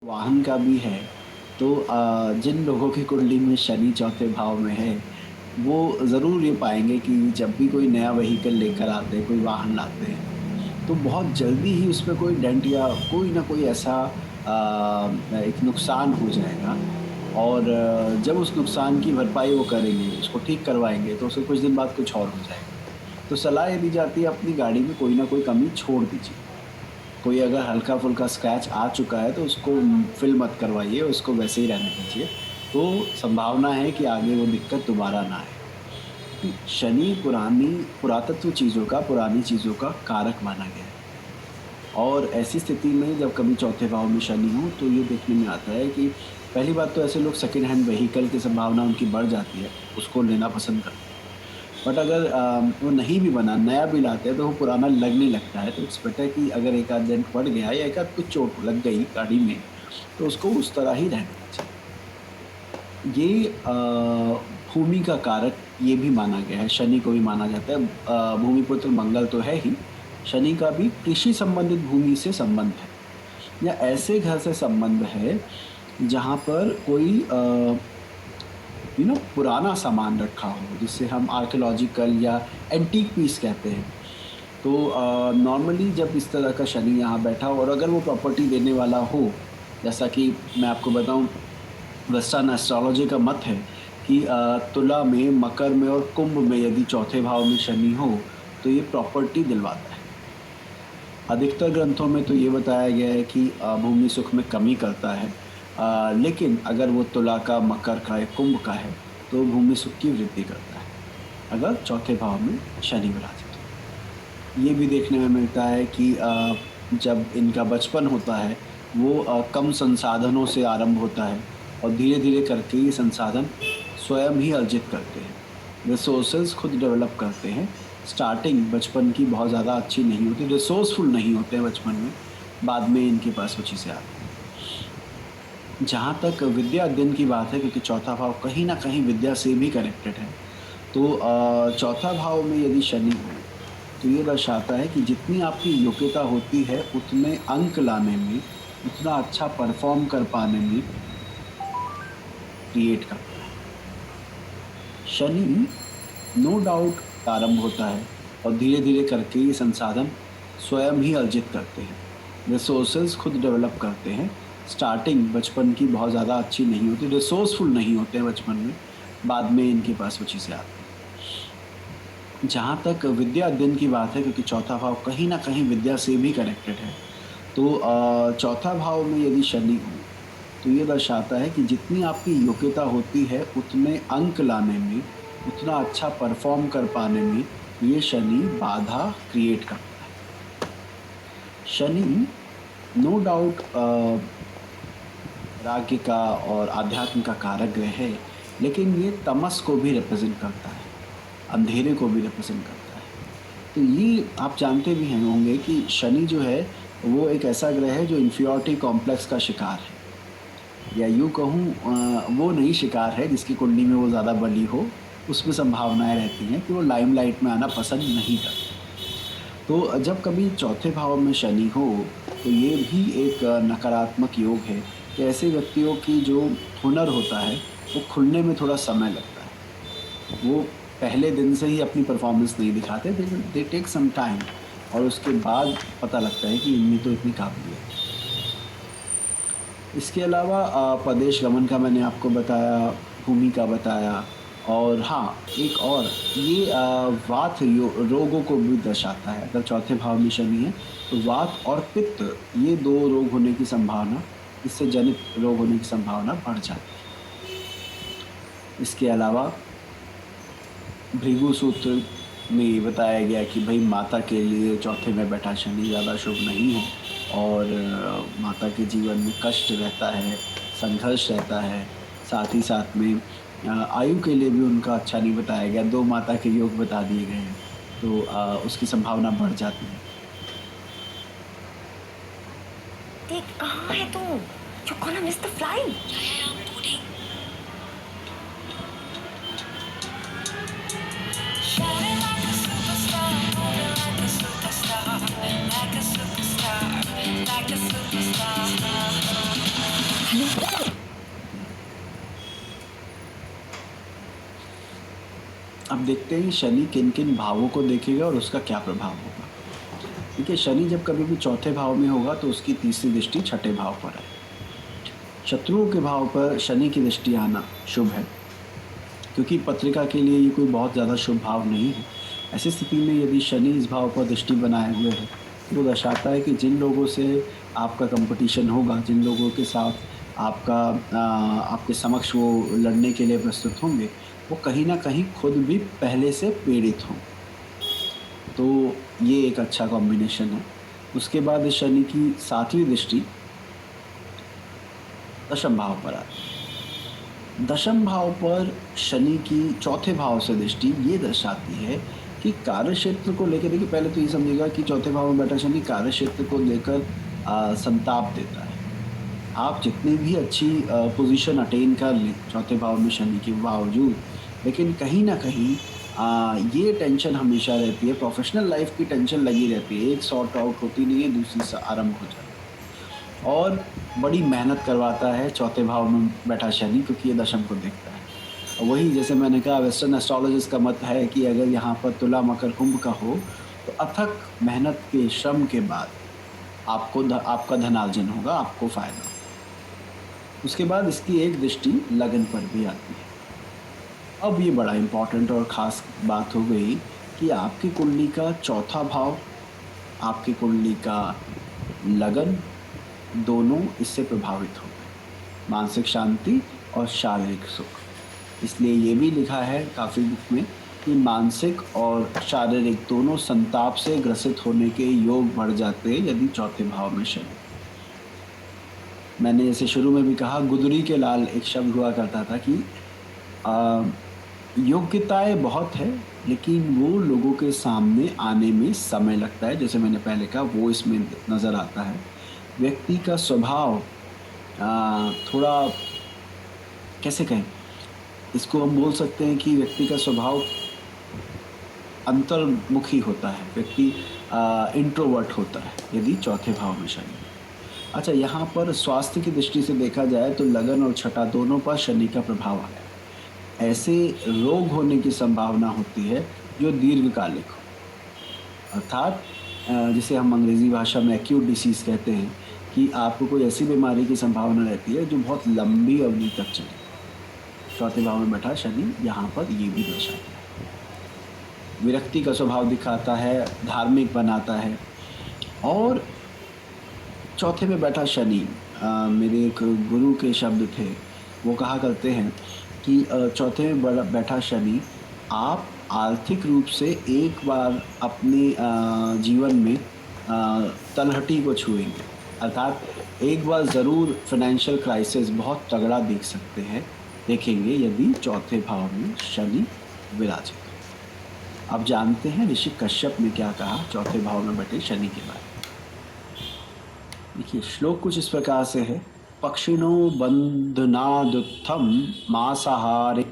वाहन का भी है, तो जिन लोगों की कुंडली में शनि चौथे भाव में है, वो ज़रूर ये पाएँगे कि जब भी कोई नया व्हीकल लेकर आते हैं, कोई वाहन लाते हैं, तो बहुत जल्दी ही उसमें कोई डेंट या कोई ना कोई ऐसा एक नुकसान हो जाएगा और जब उस नुकसान की भरपाई वो करेंगे, उसको ठीक करवाएँगे, तो उसे कुछ दिन बाद कुछ और हो जाएगा। तो सलाह ये दी जाती है अपनी गाड़ी में कोई ना कोई कमी छोड़ दीजिए। कोई अगर हल्का-फुल्का स्क्रैच आ चुका है तो उसको फिल मत करवाइए, उसको वैसे ही रहने दीजिए। तो संभावना है कि आगे वो दिक्कत दोबारा ना आए। क्योंकि शनि पुरातत्व चीज़ों का, पुरानी चीज़ों का कारक माना गया है। और ऐसी स्थिति में जब कभी चौथे भाव में शनि हो तो ये देखने में आता है कि पहली बात तो ऐसे लोग सेकंड हैंड व्हीकल की संभावना उनकी बढ़ जाती है, उसको लेना पसंद करते हैं। बट अगर वो नहीं भी बना, नया भी लाते हैं तो वो पुराना लगने लगता है, तो इट्स बेटर कि अगर एक आध डेंट पड़ गया या एक आध कुछ चोट लग गई गाड़ी में, तो उसको उस तरह ही रहने दीजिए। ये भूमि का कारक ये भी माना गया है, शनि को भी माना जाता है। भूमिपुत्र मंगल तो है ही, शनि का भी कृषि संबंधित भूमि से संबंध है या ऐसे घर से संबंध है, जहाँ पर कोई पुराना सामान रखा हो, जिसे हम आर्कियोलॉजिकल या एंटीक पीस कहते हैं। तो नॉर्मली जब इस तरह का शनि यहाँ बैठा हो और अगर वो प्रॉपर्टी देने वाला हो, जैसा कि मैं आपको बताऊँ वेस्टर्न एस्ट्रोलॉजी का मत है कि तुला में, मकर में और कुंभ में यदि चौथे भाव में शनि हो, तो ये प्रॉपर्टी दिलवाता है। अधिकतर ग्रंथों में तो ये बताया गया है कि भूमि सुख में कमी करता है। लेकिन अगर वो तुला का, मकर का या कुंभ का है, तो भूमि सुख की वृद्धि करता है, अगर चौथे भाव में शनि विराजित हो। ये भी देखने में मिलता है कि जब इनका बचपन होता है, वो कम संसाधनों से आरंभ होता है और धीरे-धीरे करके ये संसाधन स्वयं ही अर्जित करते हैं। रिसोर्सेज़ खुद डेवलप करते हैं। स्टार्टिंग बचपन की बहुत ज़्यादा अच्छी नहीं होती, रिसोर्सफुल नहीं होते हैं बचपन में, बाद में इनके पास वो चीज़ें आती हैं। जहाँ तक विद्या अध्ययन की बात है, क्योंकि चौथा भाव कहीं न कहीं विद्या से भी कनेक्टेड है, तो चौथा भाव में यदि शनि हो, तो ये दर्शाता है कि जितनी आपकी योग्यता होती है, उतने अंक लाने में, उतना अच्छा परफ़ॉर्म कर पाने में क्रिएट करता है। शनि नो डाउट प्रारंभ होता है और धीरे-धीरे करके ये संसाधन स्वयं ही अर्जित करते हैं। रिसोर्सेज़ खुद डेवलप करते हैं। स्टार्टिंग बचपन की बहुत ज़्यादा अच्छी नहीं होती, रिसोर्सफुल नहीं होते हैं बचपन में, बाद में इनके पास वो चीज़ें आती हैं। जहाँ तक विद्या अध्ययन की बात है, क्योंकि चौथा भाव कहीं न कहीं विद्या से भी कनेक्टेड है, तो चौथा भाव में यदि शनि हो, तो ये दर्शाता है कि जितनी आपकी योग्यता होती है, उतने अंक लाने में, उतना अच्छा परफ़ॉर्म कर पाने में ये शनि बाधा क्रिएट करता है। शनि नो डाउट राज्य का और आध्यात्म का कारक ग्रह है, लेकिन ये तमस को भी रिप्रेज़ेंट करता है, अंधेरे को भी रिप्रेज़ेंट करता है। तो ये आप जानते भी हैं होंगे कि शनि जो है, वो एक ऐसा ग्रह है जो इन्फीरियॉरिटी कॉम्प्लेक्स का शिकार है। या यूँ कहूँ वो नहीं शिकार है जिसकी कुंडली में वो ज़्यादा बली हो, उसमें संभावनाएँ रहती हैं कि वो लाइमलाइट में आना पसंद नहीं करते। तो जब कभी चौथे भाव में शनि हो, तो ये भी एक नकारात्मक योग है कि ऐसे व्यक्तियों की जो हुनर होता है, वो खुलने में थोड़ा समय लगता है। वो पहले दिन से ही अपनी परफ़ॉर्मेंस नहीं दिखाते, दे टेक सम टाइम और उसके बाद पता लगता है कि इनमें तो इतनी काबिलियत है। इसके अलावा प्रदेश गमन का मैंने आपको बताया, भूमि का बताया और हाँ, एक और ये वात रोगों को भी दर्शाता है। अगर चौथे भाव में शनि है, तो वात और पित्त ये 2 रोग होने की संभावना, इससे जनित रोग होने की संभावना बढ़ जाती है। इसके अलावा भृगु सूत्र में ये बताया गया कि भई माता के लिए चौथे में बैठा शनि ज़्यादा शुभ नहीं है और माता के जीवन में कष्ट रहता है, संघर्ष रहता है। साथ ही साथ में आयु के लिए भी उनका अच्छा नहीं बताया गया, 2 माता के योग बता दिए गए हैं, तो उसकी संभावना बढ़ जाती है। देख कहाँ है तू? You're gonna miss the flight. Shining like a superstar, moving like a superstar, like a superstar, like a superstar. अब देखते हैं शनि किन किन भावों को देखेगा और उसका क्या प्रभाव होगा। देखिए, शनि जब कभी भी चौथे भाव में होगा तो उसकी तीसरी दृष्टि छठे भाव पर है। शत्रुओं के भाव पर शनि की दृष्टि आना शुभ है, क्योंकि पत्रिका के लिए ये कोई बहुत ज़्यादा शुभ भाव नहीं है। ऐसी स्थिति में यदि शनि इस भाव पर दृष्टि बनाए हुए है तो वो दर्शाता है कि जिन लोगों से आपका कंपटीशन होगा, जिन लोगों के साथ आपके समक्ष वो लड़ने के लिए प्रस्तुत होंगे, वो कहीं न कहीं खुद भी पहले से पीड़ित हों। तो ये एक अच्छा कॉम्बिनेशन है। उसके बाद इस शनि की सातवीं दृष्टि दशम भाव पर आती है। दशम भाव पर शनि की चौथे भाव से दृष्टि ये दर्शाती है कि कार्य क्षेत्र को लेकर, देखिए पहले तो ये समझिएगा कि चौथे भाव में बैठा शनि कार्य क्षेत्र को लेकर संताप देता है। आप जितनी भी अच्छी पोजीशन अटेन कर लें चौथे भाव में शनि के बावजूद, लेकिन कहीं ना कहीं ये टेंशन हमेशा रहती है, प्रोफेशनल लाइफ की टेंशन लगी रहती है। एक सॉर्ट आउट होती नहीं है, दूसरी से आरंभ हो जाती है और बड़ी मेहनत करवाता है चौथे भाव में बैठा शनि, क्योंकि ये दशम को देखता है। और वही जैसे मैंने कहा, वेस्टर्न एस्ट्रोलॉजिस्ट का मत है कि अगर यहाँ पर तुला मकर कुंभ का हो तो अथक मेहनत के श्रम के बाद आपका धनार्जन होगा, आपको फायदा। उसके बाद इसकी एक दृष्टि लगन पर भी आती है। अब ये बड़ा इम्पॉर्टेंट और ख़ास बात हो गई कि आपकी कुंडली का चौथा भाव, आपकी कुंडली का लगन, दोनों इससे प्रभावित हो गए, मानसिक शांति और शारीरिक सुख। इसलिए ये भी लिखा है काफ़ी बुक में कि मानसिक और शारीरिक दोनों संताप से ग्रसित होने के योग बढ़ जाते हैं यदि चौथे भाव में शनि। मैंने जैसे शुरू में भी कहा, गुदरी के लाल एक शब्द हुआ करता था कि योग्यताएं बहुत है लेकिन वो लोगों के सामने आने में समय लगता है। जैसे मैंने पहले कहा, वो इसमें नज़र आता है। व्यक्ति का स्वभाव थोड़ा, कैसे कहें इसको, हम बोल सकते हैं कि व्यक्ति का स्वभाव अंतर्मुखी होता है, व्यक्ति इंट्रोवर्ट होता है यदि चौथे भाव में शनि। अच्छा, यहाँ पर स्वास्थ्य की दृष्टि से देखा जाए तो लगन और छठा दोनों पर शनि का प्रभाव आया। ऐसे रोग होने की संभावना होती है जो दीर्घकालिक हो, अर्थात जिसे हम अंग्रेज़ी भाषा में एक्यूट डिसीज़ कहते हैं कि आपको कोई ऐसी बीमारी की संभावना रहती है जो बहुत लंबी अवधि तक चले। चौथे भाव में बैठा शनि यहाँ पर ये भी दर्शाता है। विरक्ति का स्वभाव दिखाता है, धार्मिक बनाता है। और चौथे में बैठा शनि, मेरे एक गुरु के शब्द थे, वो कहा करते हैं कि चौथे में बैठा शनि आप आर्थिक रूप से एक बार अपने जीवन में तलहटी को छुएंगे, अर्थात एक बार ज़रूर फाइनेंशियल क्राइसिस बहुत तगड़ा देखेंगे यदि चौथे भाव में शनि विराजित। अब जानते हैं ऋषि कश्यप ने क्या कहा चौथे भाव में बैठे शनि के बारे में। देखिए, श्लोक कुछ इस प्रकार से है। पक्षिणो बंधनादुत्थम मांसाहारे